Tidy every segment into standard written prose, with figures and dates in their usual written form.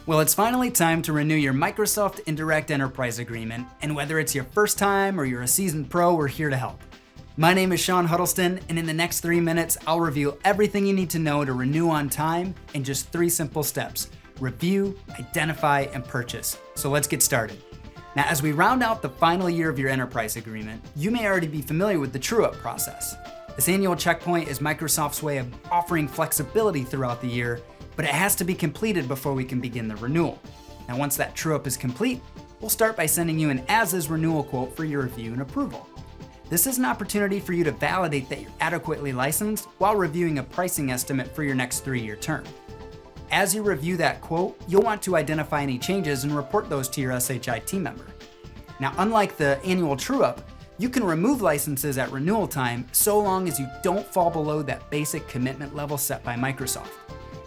Well, it's finally time to renew your Microsoft Indirect Enterprise Agreement, and whether it's your first time or you're a seasoned pro, we're here to help. My name is Sean Huddleston, and in the next 3 minutes, I'll review everything you need to know to renew on time in just 3 simple steps: review, identify, and purchase. So let's get started. Now, as we round out the final year of your enterprise agreement, you may already be familiar with the true-up process. This annual checkpoint is Microsoft's way of offering flexibility throughout the year, but it has to be completed before we can begin the renewal. Now, once that true-up is complete, we'll start by sending you an as-is renewal quote for your review and approval. This is an opportunity for you to validate that you're adequately licensed while reviewing a pricing estimate for your next 3-year term. As you review that quote, you'll want to identify any changes and report those to your SHI team member. Now, unlike the annual true-up, you can remove licenses at renewal time so long as you don't fall below that basic commitment level set by Microsoft.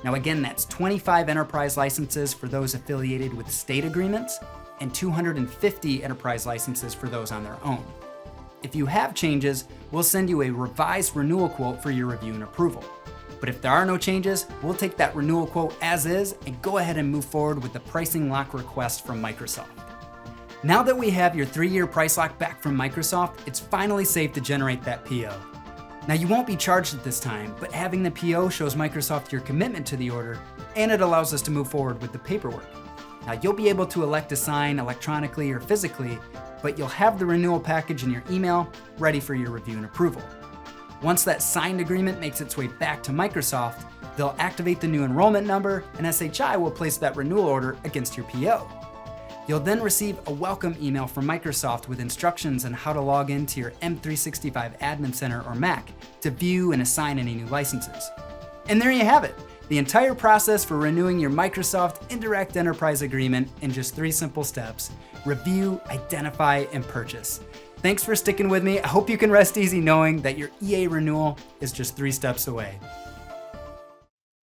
Now again, that's 25 enterprise licenses for those affiliated with state agreements and 250 enterprise licenses for those on their own. If you have changes, we'll send you a revised renewal quote for your review and approval. But if there are no changes, we'll take that renewal quote as is and go ahead and move forward with the pricing lock request from Microsoft. Now that we have your 3-year price lock back from Microsoft, it's finally safe to generate that PO. Now, you won't be charged at this time, but having the PO shows Microsoft your commitment to the order, and it allows us to move forward with the paperwork. Now, you'll be able to elect to sign electronically or physically, but you'll have the renewal package in your email ready for your review and approval. Once that signed agreement makes its way back to Microsoft, they'll activate the new enrollment number, and SHI will place that renewal order against your PO. You'll then receive a welcome email from Microsoft with instructions on how to log into your M365 Admin Center or Mac to view and assign any new licenses. And there you have it, the entire process for renewing your Microsoft Indirect Enterprise Agreement in just 3 simple steps: review, identify, and purchase. Thanks for sticking with me. I hope you can rest easy knowing that your EA renewal is just 3 steps away.